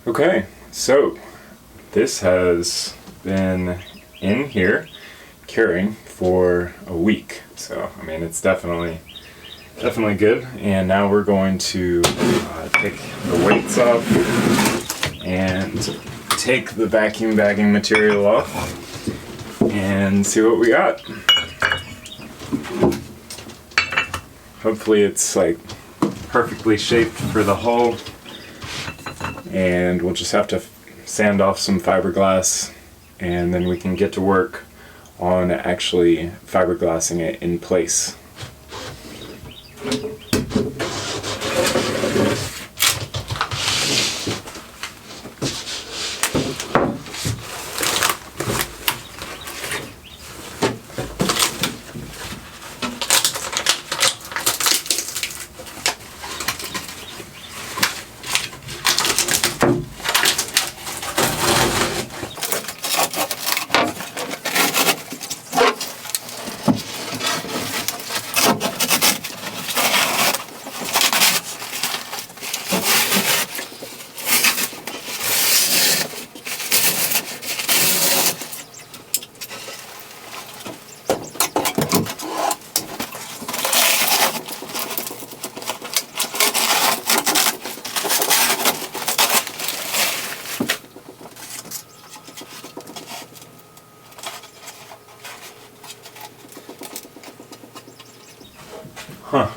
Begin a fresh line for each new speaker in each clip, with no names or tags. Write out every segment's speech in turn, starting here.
Okay, so this has been in here curing for a week. So, I mean, it's definitely good. And now we're going to take the weights off and take the vacuum bagging material off and see what we got. Hopefully it's like perfectly shaped for the hull, and we'll just have to sand off some fiberglass and then we can get to work on actually fiberglassing it in place.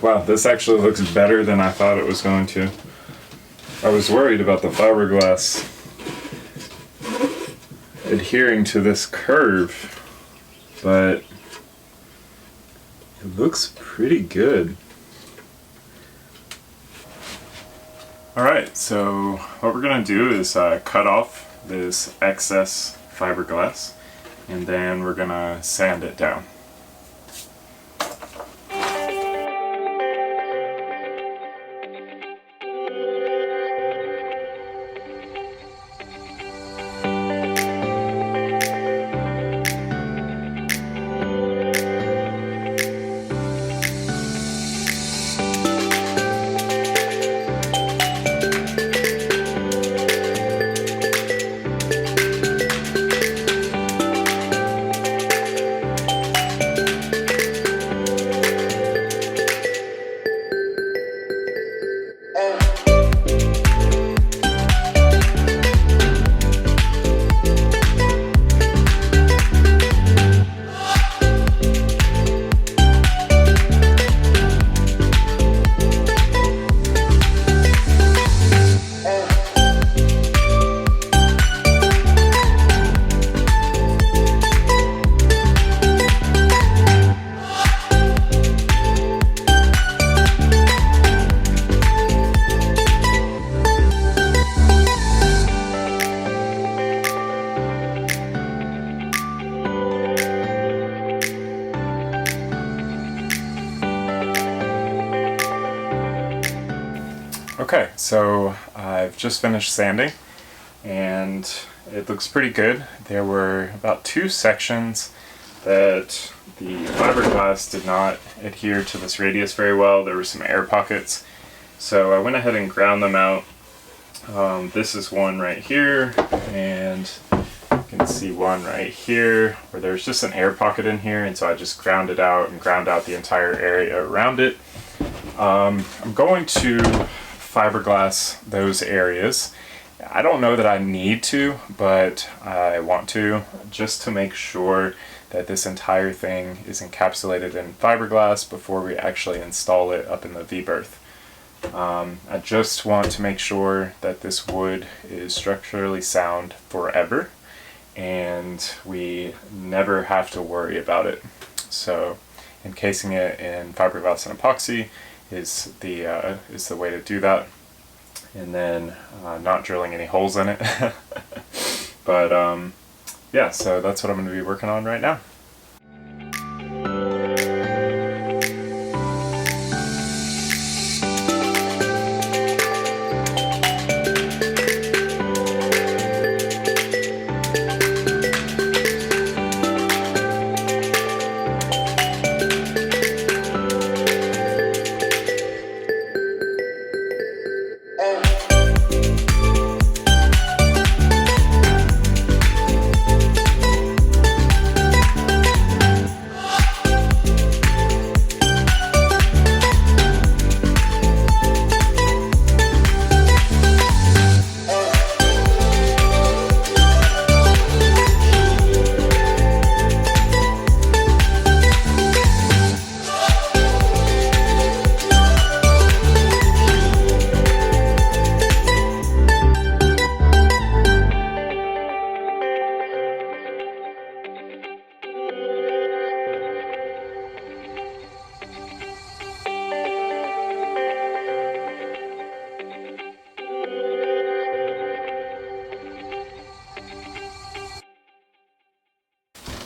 Wow, this actually looks better than I thought it was going to. I was worried about the fiberglass adhering to this curve, but it looks pretty good. Alright, so what we're going to do is cut off this excess fiberglass, and then we're going to sand it down. Okay, so I've just finished sanding and it looks pretty good. There were about 2 sections that the fiberglass did not adhere to this radius very well. There were some air pockets, so I went ahead and ground them out. This is one right here, and you can see one right here where there's just an air pocket in here, and so I just ground it out and ground out the entire area around it. I'm going to fiberglass those areas. I don't know that I need to, but I want to, just to make sure that this entire thing is encapsulated in fiberglass before we actually install it up in the V-berth. I just want to make sure that this wood is structurally sound forever and we never have to worry about it. So encasing it in fiberglass and epoxy is the way to do that, and then not drilling any holes in it. But yeah, so that's what I'm going to be working on right now.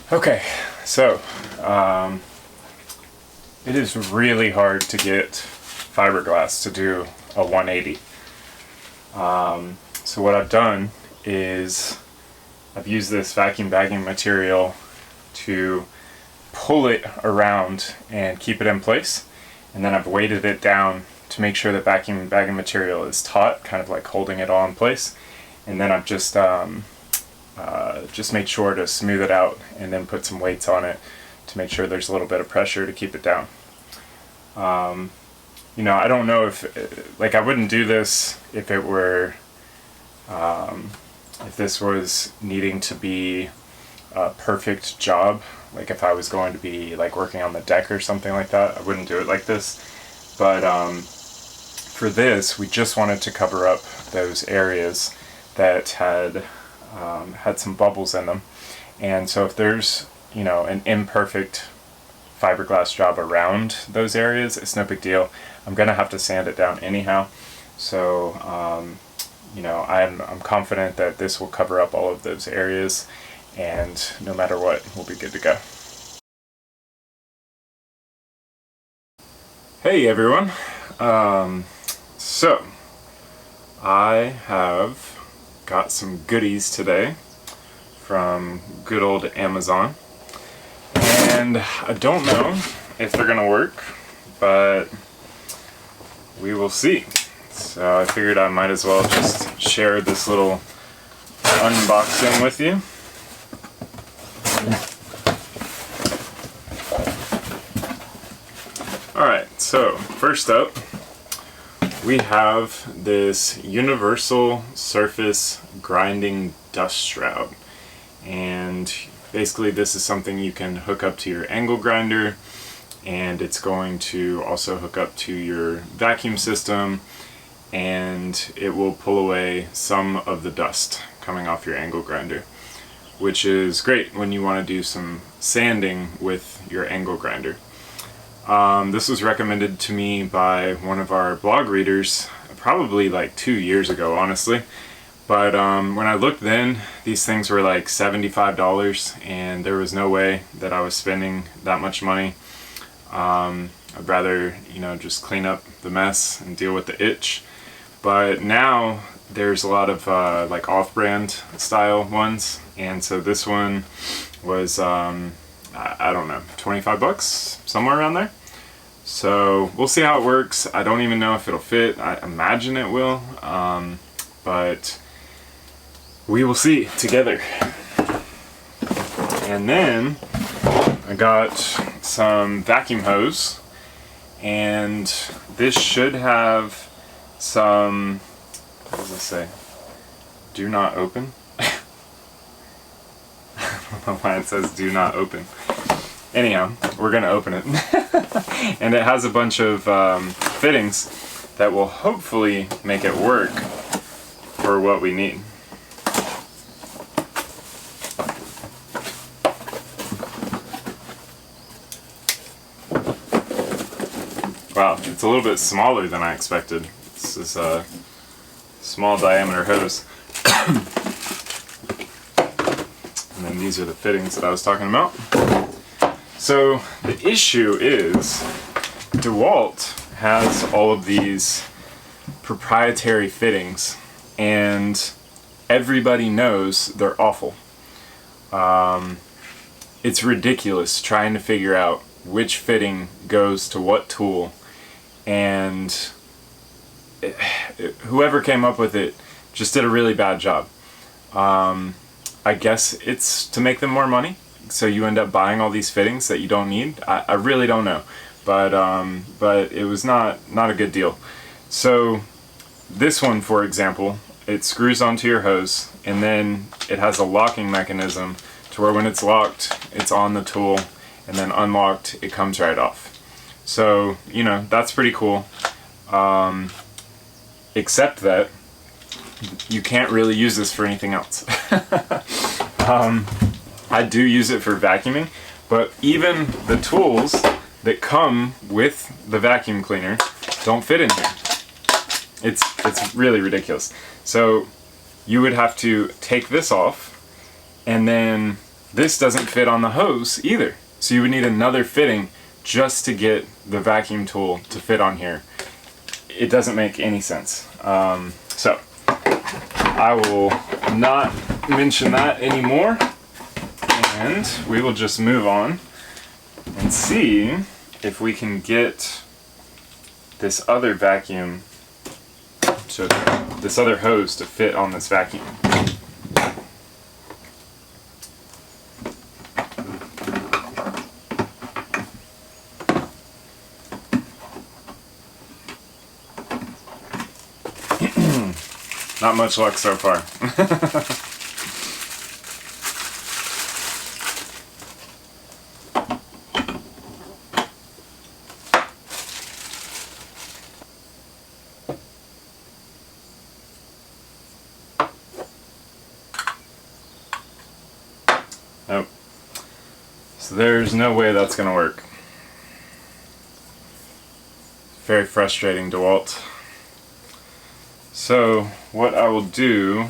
Okay, so it is really hard to get fiberglass to do a 180. So what I've done is I've used this vacuum bagging material to pull it around and keep it in place, and then I've weighted it down to make sure that vacuum bagging material is taut, kind of like holding it all in place. And then I've just made sure to smooth it out and then put some weights on it to make sure there's a little bit of pressure to keep it down. You know, I don't know if, like, I wouldn't do this if it were, if this was needing to be a perfect job. Like if I was going to be like working on the deck or something like that, I wouldn't do it like this. But for this, we just wanted to cover up those areas that had some bubbles in them. And so if there's, you know, an imperfect fiberglass job around those areas, it's no big deal. I'm gonna have to sand it down anyhow. So you know, I'm confident that this will cover up all of those areas, and no matter what, we'll be good to go. Hey everyone, so I have got some goodies today from good old Amazon, and I don't know if they're gonna work, but we will see. So I figured I might as well just share this little unboxing with you. Alright, so first up we have this universal surface grinding dust shroud, and basically this is something you can hook up to your angle grinder, and it's going to also hook up to your vacuum system, and it will pull away some of the dust coming off your angle grinder, which is great when you want to do some sanding with your angle grinder. This was recommended to me by one of our blog readers probably like 2 years ago, honestly. But when I looked then, these things were like $75, and there was no way that I was spending that much money. I'd rather, you know, just clean up the mess and deal with the itch. But now there's a lot of like off-brand style ones, and so this one was I don't know, 25 bucks, somewhere around there. So we'll see how it works. I don't even know if it'll fit. I imagine it will, but we will see together. And then I got some vacuum hose, and this should have some, what does it say? Do not open? I don't know why it says do not open. Anyhow, we're gonna open it. And it has a bunch of fittings that will hopefully make it work for what we need. Wow, it's a little bit smaller than I expected. This is a small diameter hose. And then these are the fittings that I was talking about. So the issue is DeWalt has all of these proprietary fittings, and everybody knows they're awful. It's ridiculous trying to figure out which fitting goes to what tool, and whoever came up with it just did a really bad job. I guess it's to make them more money, so you end up buying all these fittings that you don't need. I really don't know, but it was not a good deal. So this one, for example, it screws onto your hose, and then it has a locking mechanism to where when it's locked, it's on the tool, and then unlocked, it comes right off. So, you know, that's pretty cool. Except that you can't really use this for anything else. I do use it for vacuuming, but even the tools that come with the vacuum cleaner don't fit in here. It's really ridiculous. So you would have to take this off, and then this doesn't fit on the hose either. So you would need another fitting just to get the vacuum tool to fit on here. It doesn't make any sense. So I will not mention that anymore, and we will just move on and see if we can get this other vacuum to this other hose to fit on this vacuum. Not much luck so far. Nope. So there's no way that's going to work. Very frustrating, DeWalt. So what I will do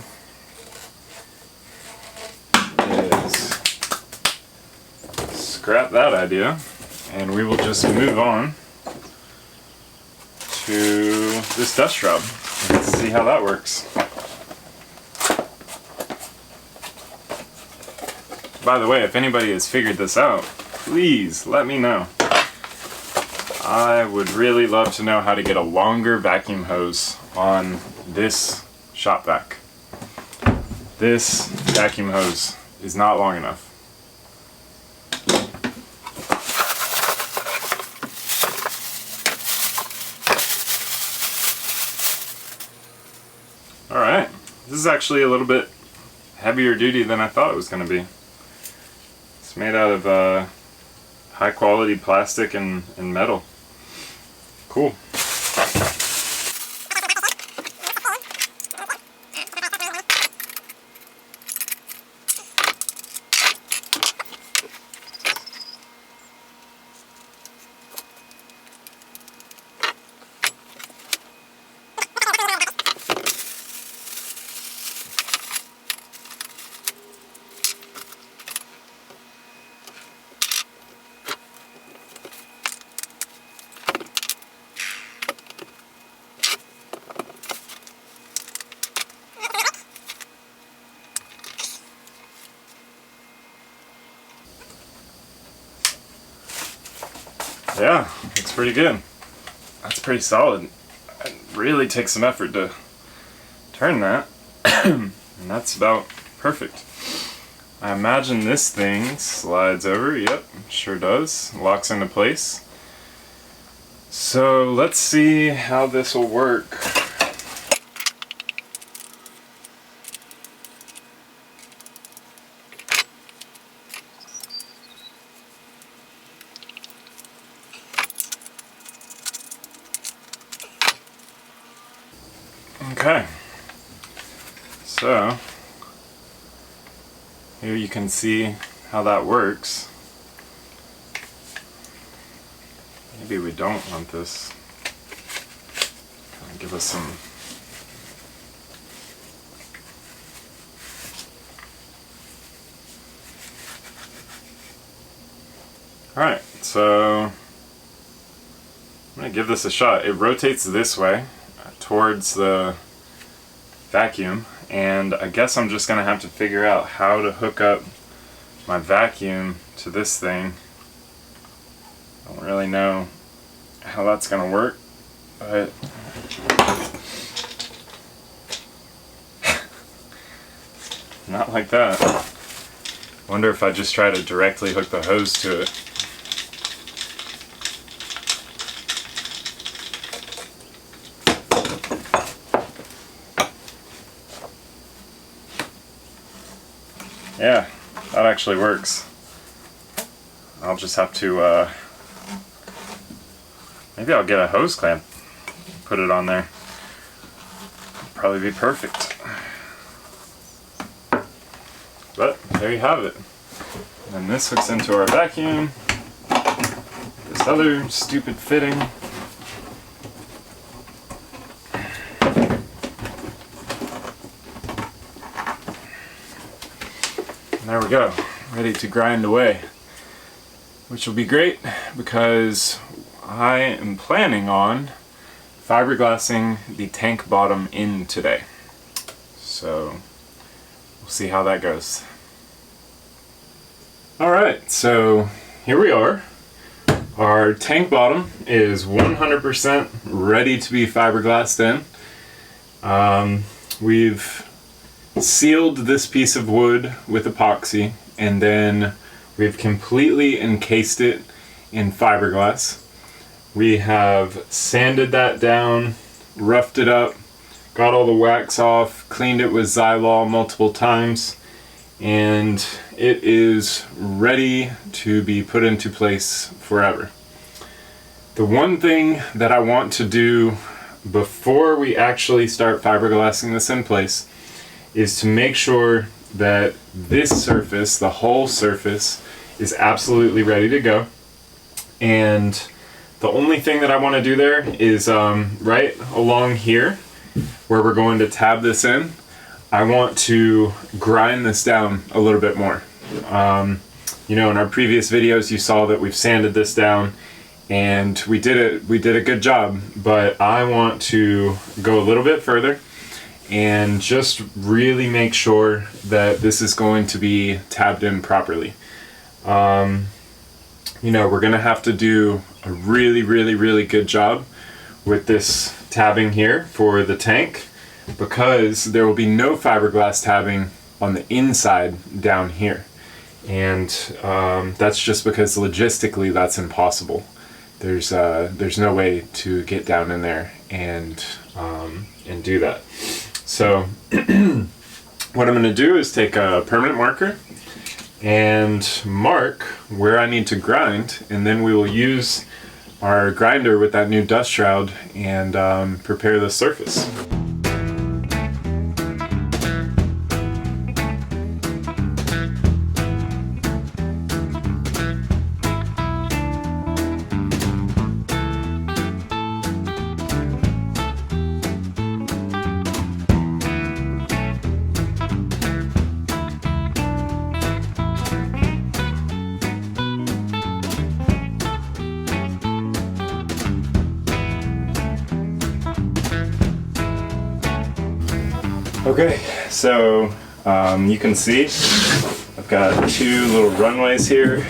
is scrap that idea, and we will just move on to this dust job and see how that works. By the way, if anybody has figured this out, please let me know. I would really love to know how to get a longer vacuum hose on this shop vac. This vacuum hose is not long enough. Alright, this is actually a little bit heavier duty than I thought it was going to be. It's made out of high quality plastic and metal. Cool. Yeah, looks pretty good. That's pretty solid. It really takes some effort to turn that, and that's about perfect. I imagine this thing slides over. Yep, sure does. Locks into place. So let's see how this will work. Okay, so here you can see how that works. Maybe we don't want this. Give us some. Alright, so I'm going to give this a shot. It rotates this way towards the vacuum, and I guess I'm just going to have to figure out how to hook up my vacuum to this thing. I don't really know how that's going to work, but not like that. Wonder if I just try to directly hook the hose to it. Yeah, that actually works. I'll just have to, maybe I'll get a hose clamp, put it on there. Probably be perfect. But there you have it. And this hooks into our vacuum. This other stupid fitting. And there we go. ready to grind away, which will be great because I am planning on fiberglassing the tank bottom in today. So we'll see how that goes. Alright, so here we are. Our tank bottom is 100% ready to be fiberglassed in. We've sealed this piece of wood with epoxy, and then we've completely encased it in fiberglass. We have sanded that down, roughed it up, got all the wax off, cleaned it with Zylol multiple times, and it is ready to be put into place forever. The one thing that I want to do before we actually start fiberglassing this in place is to make sure that this surface, the whole surface, is absolutely ready to go. And the only thing that I want to do there is right along here where we're going to tab this in, I want to grind this down a little bit more. You know, in our previous videos you saw that we've sanded this down and we did a good job, but I want to go a little bit further and just really make sure that this is going to be tabbed in properly. You know, we're gonna have to do a really good job with this tabbing here for the tank, because there will be no fiberglass tabbing on the inside down here, and that's just because logistically that's impossible. There's no way to get down in there and do that. So what I'm going to do is take a permanent marker and mark where I need to grind, and then we will use our grinder with that new dust shroud and prepare the surface. Okay, so you can see I've got two little runways here,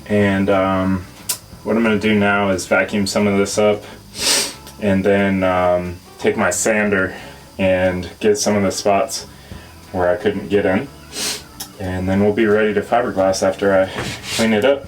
and what I'm going to do now is vacuum some of this up and then take my sander and get some of the spots where I couldn't get in, and then we'll be ready to fiberglass after I clean it up.